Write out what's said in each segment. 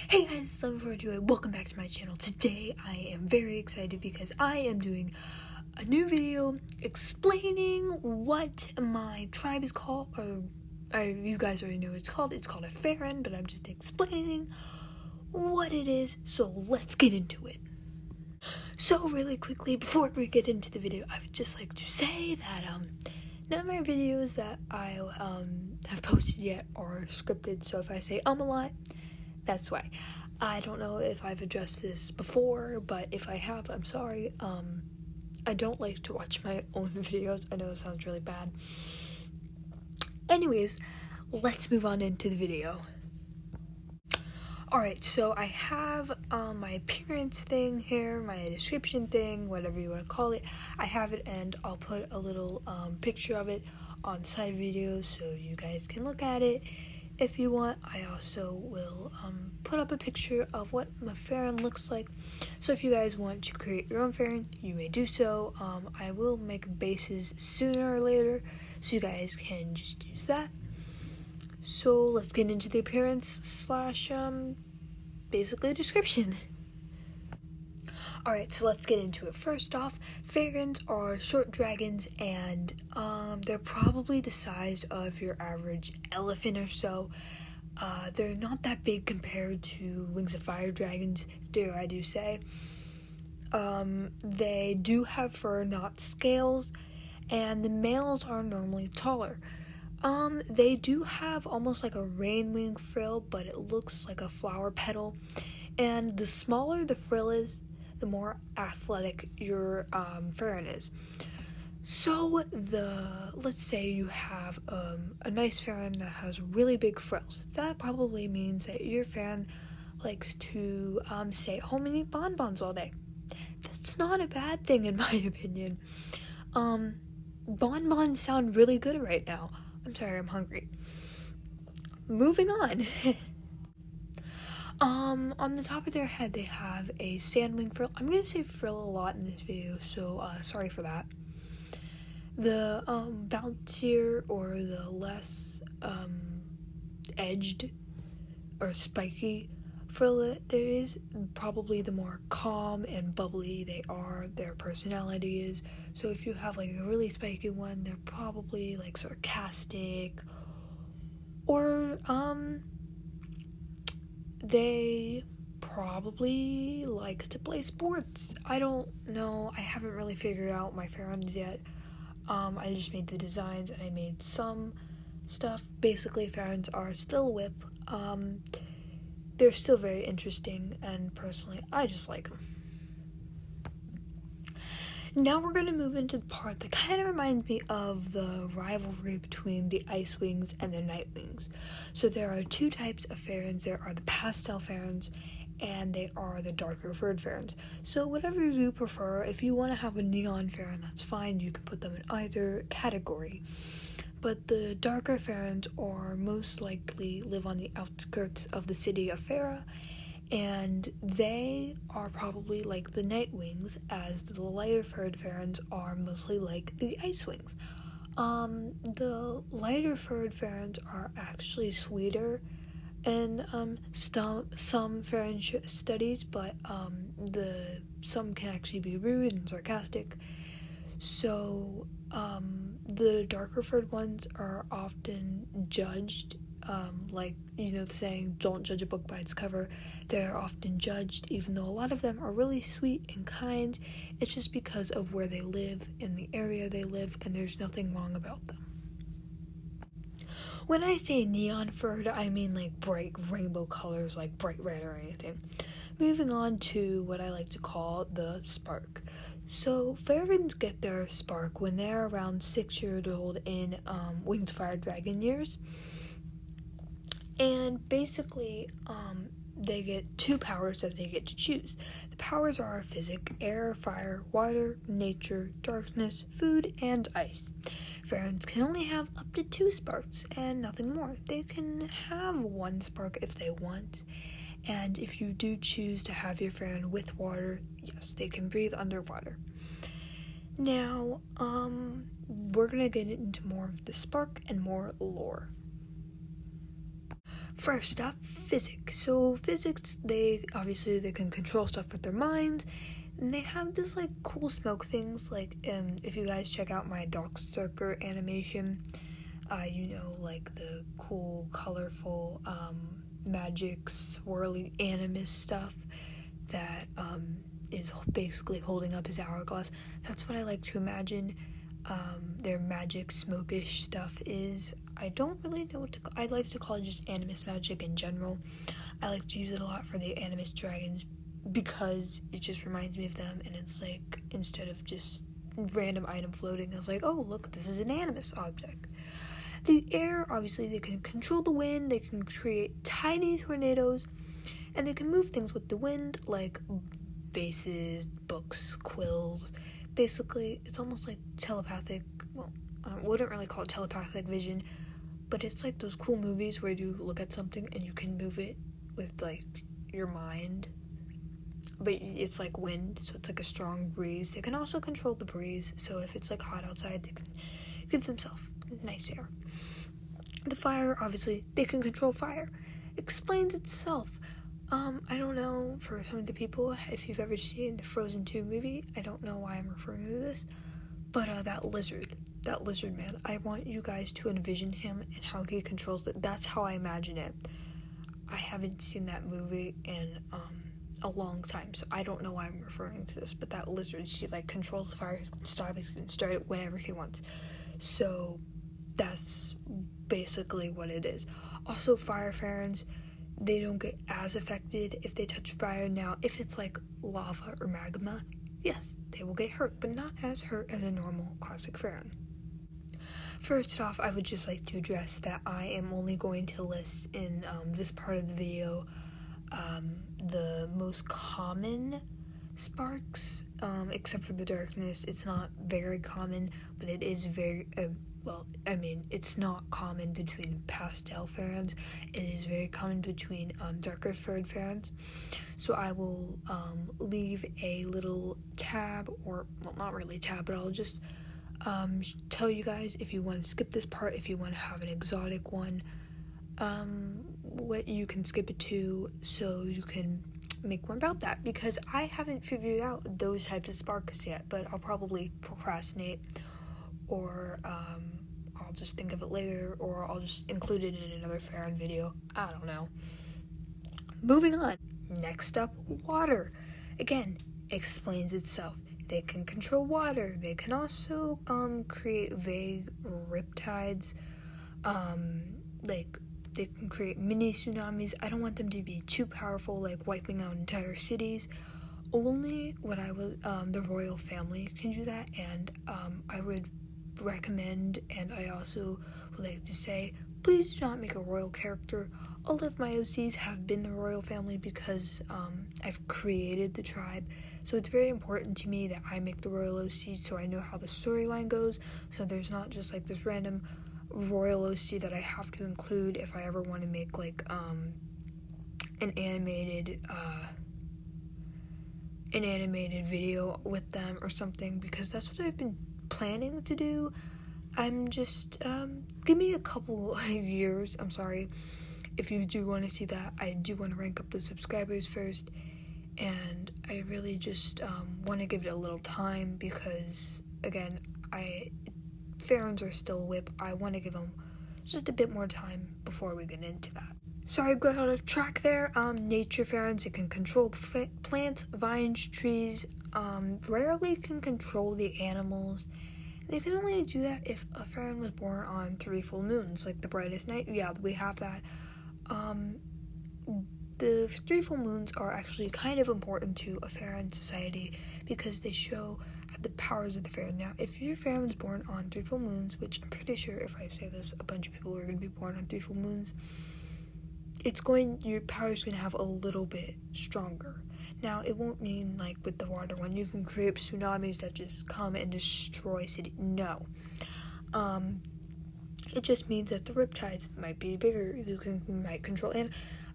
Hey guys, it's Ferayn. Welcome back to my channel. Today I am very excited because I am doing a new video explaining what my tribe is called, you guys already know what it's called. It's called a Ferayn, but I'm just explaining what it is, so let's get into it. So really quickly, before we get into the video, I would just like to say that none of my videos that I have posted yet are scripted, so if I say a lot, that's why. I don't know if I've addressed this before, but if I have, I'm sorry. I don't like to watch my own videos. I know it sounds really bad. Anyways, let's move on into the video. Alright, so I have my appearance thing here, my description thing, whatever you want to call it. I have it, and I'll put a little picture of it on the side of the video so you guys can look at it. If you want, I also will put up a picture of what my Ferayn looks like. So if you guys want to create your own Ferayn, you may do so. I will make bases sooner or later, so you guys can just use that. So let's get into the appearance slash basically description. Alright, so let's get into it. First off, Ferayns are short dragons, and they're probably the size of your average elephant or so. They're not that big compared to Wings of Fire dragons, dare I do say. They do have fur, not scales, and the males are normally taller. They do have almost like a rainwing frill, but it looks like a flower petal. And the smaller the frill is, the more athletic your Ferayn is. So let's say you have a nice Ferayn that has really big frills. That probably means that your Ferayn likes to stay at home and eat bonbons all day. That's not a bad thing in my opinion. Bonbons sound really good right now. I'm sorry, I'm hungry. Moving on. On the top of their head, they have a sandwing frill. I'm gonna say frill a lot in this video, so sorry for that. The bouncier or the less edged or spiky frill that there is, probably the more calm and bubbly they are, their personality is. So if you have like a really spiky one, they're probably like sarcastic, or they probably like to play sports. I don't know. I haven't really figured out my Ferayns yet. I just made the designs and I made some stuff. Basically, Ferayns are still whip. They're still very interesting, and personally, I just like them. Now we're going to move into the part that kind of reminds me of the rivalry between the Ice Wings and the Night Wings. So there are two types of Ferayns. There are the pastel Ferayns, and they are the darker furred Ferayns. So whatever you prefer, if you want to have a neon Ferayn, that's fine. You can put them in either category. But the darker Ferayns are most likely live on the outskirts of the city of Fera, and they are probably like the Night Wings, as the lighter furred Ferayns are mostly like the Ice Wings. The lighter furred Ferayns are actually sweeter in some Ferayn studies, but some can actually be rude and sarcastic. So the darker furred ones are often judged, like, you know the saying, don't judge a book by its cover. They're often judged, even though a lot of them are really sweet and kind. It's just because of where they live, in the area they live, and there's nothing wrong about them. When I say neon furred, I mean like bright rainbow colors, like bright red or anything. Moving on to what I like to call the spark. So Ferayns get their spark when they're around 6 years old in Wings of Fire dragon years. And basically, they get two powers that they get to choose. The powers are physic, air, fire, water, nature, darkness, food, and ice. Ferayns can only have up to 2 sparks and nothing more. They can have 1 spark if they want. And if you do choose to have your Ferayn with water, yes, they can breathe underwater. Now, we're gonna get into more of the spark and more lore. First up, physics. So physics, they can control stuff with their minds, and they have this like cool smoke things. Like if you guys check out my Darkstalker animation, like the cool, colorful, magic, swirly animus stuff that is basically holding up his hourglass. That's what I like to imagine their magic smokish stuff is. I don't really know I like to call it just animus magic in general. I like to use it a lot for the animus dragons because it just reminds me of them, and it's like, instead of just random item floating, it's like, oh look, this is an animus object. The air, obviously, they can control the wind, they can create tiny tornadoes, and they can move things with the wind, like vases, books, quills. Basically, it's almost like telepathic, well, I wouldn't really call it telepathic vision, but it's like those cool movies where you look at something and you can move it with, like, your mind. But it's like wind, so it's like a strong breeze. They can also control the breeze, so if it's like hot outside, they can give themselves nice air. The fire, obviously, they can control fire. Explains itself. I don't know, for some of the people, if you've ever seen the Frozen 2 movie, I don't know why I'm referring to this, but that lizard man, I want you guys to envision him and how he controls it. That's how I imagine it. I haven't seen that movie in a long time, so I don't know why I'm referring to this, but that lizard, he like controls the fire, he can stop it, he can start it whenever he wants. So that's basically what it is. Also, fire Ferayns, they don't get as affected if they touch fire. Now, if it's like lava or magma, yes, they will get hurt, but not as hurt as a normal classic Ferayn. First off, I would just like to address that I am only going to list in this part of the video the most common sparks, except for the darkness. It's not very common, but it is very, it's not common between pastel Ferayns. It is very common between darker furred Ferayns. So I will leave a little tab, or, well, not really tab, but I'll just tell you guys, if you want to skip this part, if you want to have an exotic one, what you can skip it to, so you can make one about that, because I haven't figured out those types of sparks yet, but I'll probably procrastinate, or I'll just think of it later, or I'll just include it in another Ferayn video. I don't know. Moving on. Next up, water. Again, explains itself. They can control water. They can also create vague riptides. They can create mini tsunamis. I don't want them to be too powerful, like wiping out entire cities. Only the royal family can do that, and I would recommend, and I also would like to say, please do not make a royal character. All of my OCs have been the royal family because I've created the tribe, so it's very important to me that I make the royal OCs so I know how the storyline goes, so there's not just like this random royal OC that I have to include if I ever want to make like an animated video with them or something, because that's what I've been planning to do. I'm just give me a couple years. I'm sorry if you do want to see that. I do want to rank up the subscribers first, and I really just want to give it a little time, because again, Ferayns are still a whip. I want to give them just a bit more time before we get into that. Sorry, I got out of track there. Nature Ferayns, it can control plants, vines, trees, rarely can control the animals. They can only do that if a Ferayn was born on 3 full moons, like the brightest night. Yeah, we have that. The 3 full moons are actually kind of important to a Ferayn society because they show the powers of the Ferayn. Now, if your Ferayn was born on 3 full moons, which I'm pretty sure if I say this, a bunch of people are going to be born on 3 full moons, your power is going to have a little bit stronger. Now, it won't mean like with the water one, you can create tsunamis that just come and destroy city. No. It just means that the riptides might be bigger. Might control. And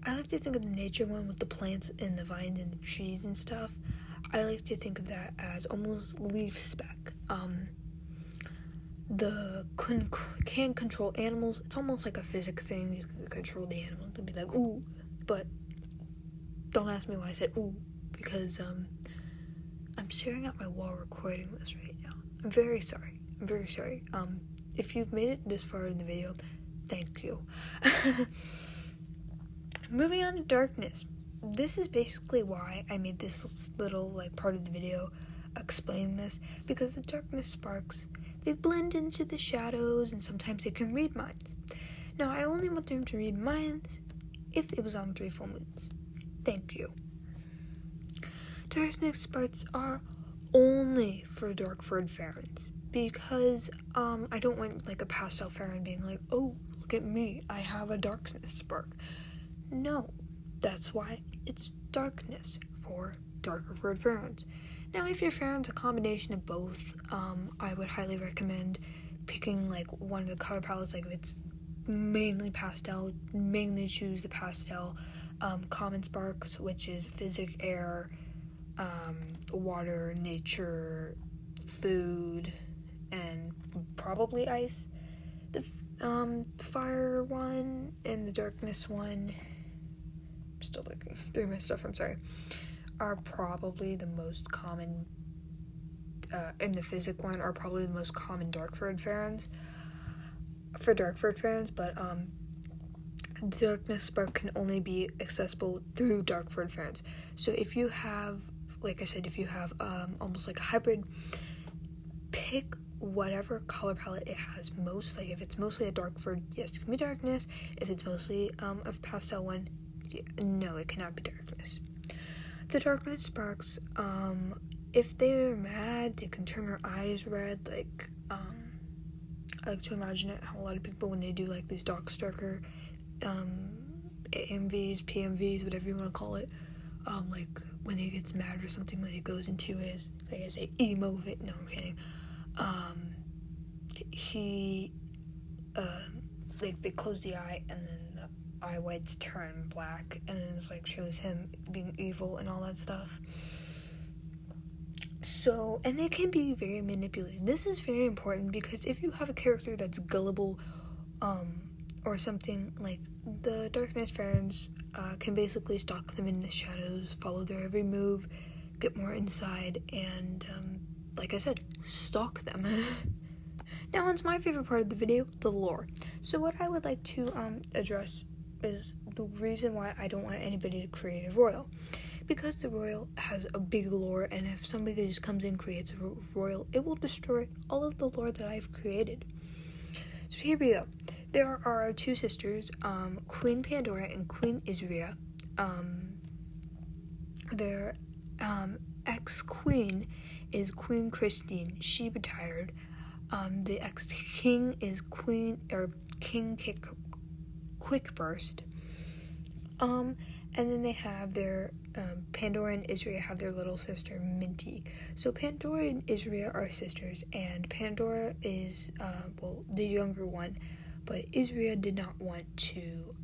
I like to think of the nature one with the plants and the vines and the trees and stuff. I like to think of that as almost leaf spec. can control animals. It's almost like a physics thing. You can control the animals and be like, ooh, but don't ask me why I said ooh, because I'm staring at my wall recording this right now. I'm very sorry. If you've made it this far in the video, thank you. Moving on to darkness. This is basically why I made this little part of the video explaining this, because the darkness sparks, they blend into the shadows and sometimes they can read minds. Now, I only want them to read minds if it was on 3 full moons. Thank you. Darkness sparks are only for dark furred Ferayns, because I don't want a pastel Ferayn being like, oh, look at me, I have a darkness spark. No, that's why it's darkness for darker furred Ferayns. Now, if your Ferayn's a combination of both, I would highly recommend picking one of the color palettes. If it's mainly pastel, mainly choose the pastel common sparks, which is physics, air, water, nature, food, and probably ice. The fire one and the darkness one, I'm still looking through my stuff, I'm sorry, are probably the most common, and the physics one are probably the most common dark furred Ferayns, but darkness spark can only be accessible through dark furred Ferayns. So if you have, like I said, almost like a hybrid, pick whatever color palette it has most. If it's mostly a dark furred, yes, it can be darkness. If it's mostly a pastel one, no, it cannot be darkness. The darkness sparks, if they're mad, they can turn their eyes red. I like to imagine it how a lot of people, when they do these darker AMVs, PMVs, whatever you want to call it, when he gets mad or something, when it goes into his, emo fit. No, I'm kidding. They close the eye and then the eye whites turn black, and then it's shows him being evil and all that stuff. So, and they can be very manipulated. This is very important because if you have a character that's gullible, or something, the darkness Ferayns can basically stalk them in the shadows, follow their every move, get more inside, and like I said, stalk them. Now, onto my favorite part of the video, the lore. So what I would like to address is the reason why I don't want anybody to create a royal. Because the royal has a big lore, and if somebody just comes in and creates a royal, it will destroy all of the lore that I've created. So here we go. There are 2 sisters, Queen Pandora and Queen Isria. Their ex-queen is Queen Christine. She retired. The ex-king is King Quickburst. And then they have their Pandora and Isria have their little sister Minty. So Pandora and Isria are sisters, and Pandora is the younger one, but Isria did not want to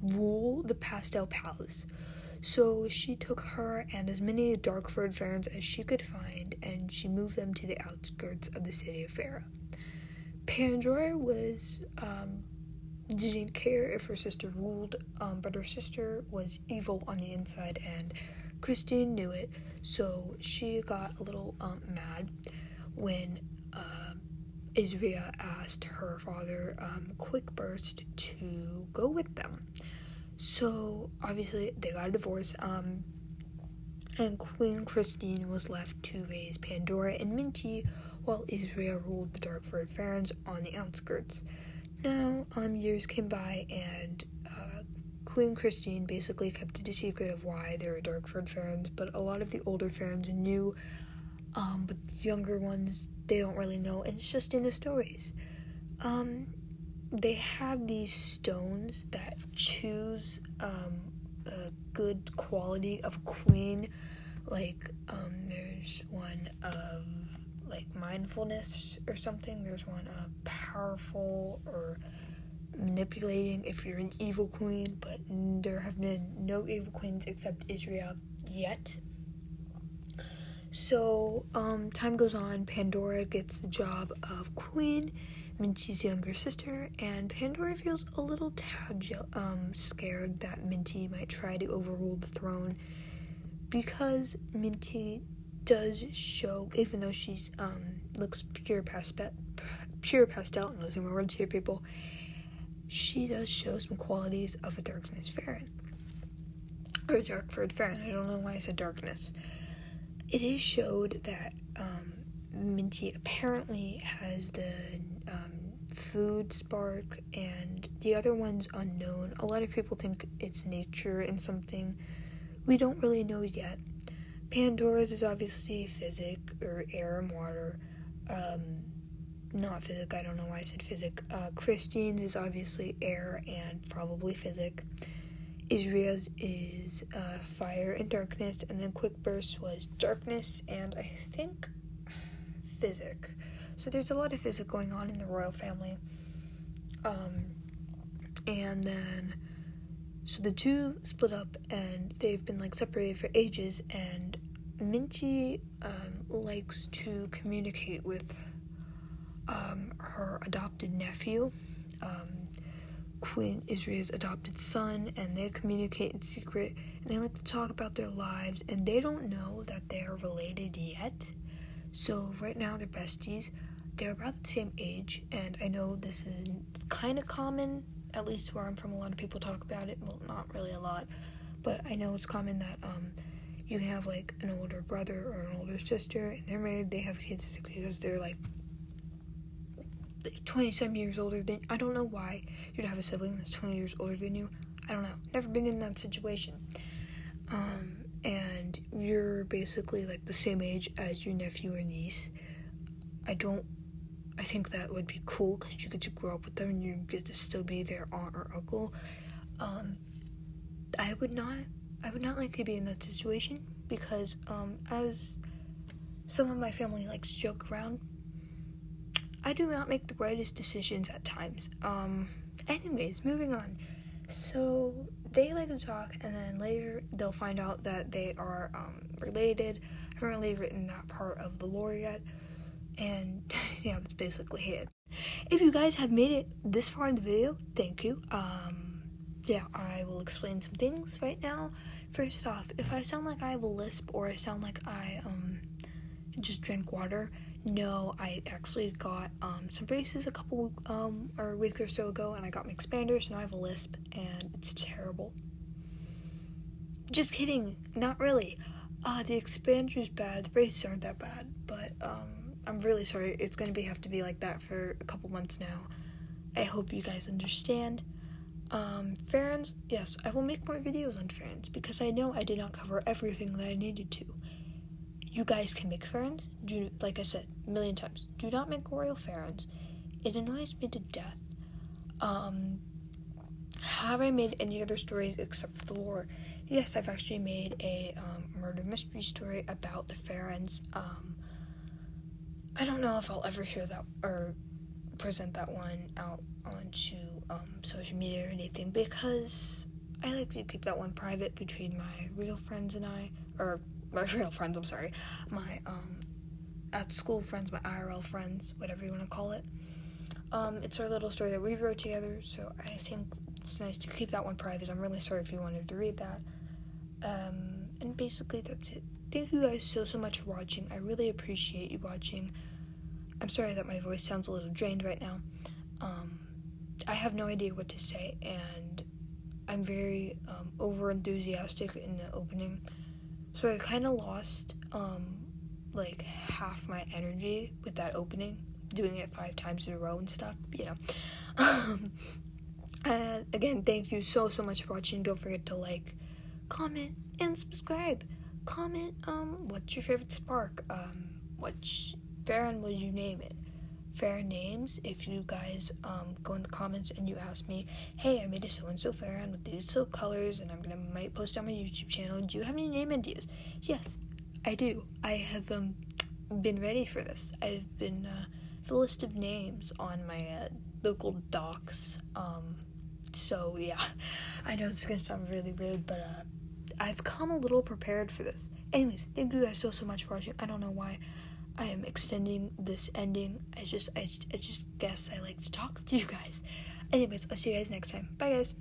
rule the Pastel Palace. So she took her and as many dark furred Ferayns as she could find, and she moved them to the outskirts of the city of Fera. Pandora didn't care if her sister ruled, but her sister was evil on the inside, and Christine knew it, so she got a little mad when Isria asked her father, Quickburst, to go with them. So obviously they got a divorce, and Queen Christine was left to raise Pandora and Minty, while Isria ruled the dark furred Ferayns on the outskirts. Now, years came by, and Queen Christine basically kept it a secret of why there were dark furred Ferayns, but a lot of the older Ferayns knew, but the younger ones, they don't really know, and it's just in the stories. They have these stones that choose a good quality of queen, there's one of mindfulness or something. There's one powerful or manipulating if you're an evil queen, but there have been no evil queens except Isria yet. So, time goes on, Pandora gets the job of queen, Minty's younger sister, and Pandora feels a little tad scared that Minty might try to overrule the throne, because Minty does show, even though she's, looks pure pastel, I'm losing my words here, people, she does show some qualities of a darkness Ferayn. Or dark-furred Ferayn, I don't know why I said darkness. It is showed that Minty apparently has the food spark, and the other one's unknown. A lot of people think it's nature and something. We don't really know yet. Pandora's is obviously physic, or air and water. Not physic, I don't know why I said physic. Christine's is obviously air and probably physic. Israel's is fire and darkness, and then Quick Burst was darkness and I think physic. So there's a lot of physic going on in the royal family. And then, so the two split up and they've been like separated for ages, and Minty likes to communicate with her adopted nephew, Queen Israel's adopted son, and they communicate in secret, and they like to talk about their lives, and they don't know that they're related yet. So right now they're besties. They're about the same age, and I know this is kind of common, at least where I'm from. A lot of people talk about it. Well, not really a lot, but I know it's common that you can have like an older brother or an older sister, and they're married, they have kids because they're like 20-some years older than, I don't know why you'd have a sibling that's 20 years older than you. I don't know. Never been in that situation. And you're basically like the same age as your nephew or niece. I think that would be cool because you get to grow up with them and you get to still be their aunt or uncle. I would not like to be in that situation because, as some of my family likes to joke around, I do not make the brightest decisions at times. Anyways, moving on. So, they like to talk, and then later they'll find out that they are, related. I haven't really written that part of the lore yet, and, yeah, that's basically it. If you guys have made it this far in the video, thank you. Yeah, I will explain some things right now. First off, if I sound like I have a lisp, or I sound like I, just drank water, no, I actually got some braces a week or so ago, and I got my expanders, and I have a lisp, and it's terrible. Just kidding, not really. The expander's bad, the braces aren't that bad, but I'm really sorry. It's gonna have to be like that for a couple months now. I hope you guys understand. Ferayns, yes, I will make more videos on Ferayns because I know I did not cover everything that I needed to. You guys can make Ferayns. Like I said a million times, do not make royal Ferayns. It annoys me to death. Have I made any other stories except for the lore? Yes, I've actually made a murder mystery story about the Ferayns. I don't know if I'll ever share that or present that one out onto social media or anything, because I like to keep that one private between my real friends and I, or my real friends, I'm sorry, my at school friends, my IRL friends, whatever you want to call it. It's our little story that we wrote together, so I think it's nice to keep that one private. I'm really sorry if you wanted to read that. And basically that's it. Thank you guys so much for watching. I really appreciate you watching. I'm sorry that my voice sounds a little drained right now. I have no idea what to say, and I'm very over enthusiastic in the opening, so I kind of lost like half my energy with that opening, doing it 5 times in a row and stuff, you know. And again, thank you so much for watching. Don't forget to like, comment, and subscribe. Comment what's your favorite spark, which Ferayn would you name it? Ferayn names, if you guys go in the comments and you ask me, hey, I made a so-and-so Ferayn with these silk colors and might post on my YouTube channel, do you have any name ideas? Yes, I do. I have been ready for this. I've been the list of names on my local docs. So yeah, I know it's gonna sound really weird, but I've come a little prepared for this. Anyways, thank you guys so much for watching. I don't know why I am extending this ending. I just guess I like to talk to you guys. Anyways, I'll see you guys next time. Bye, guys.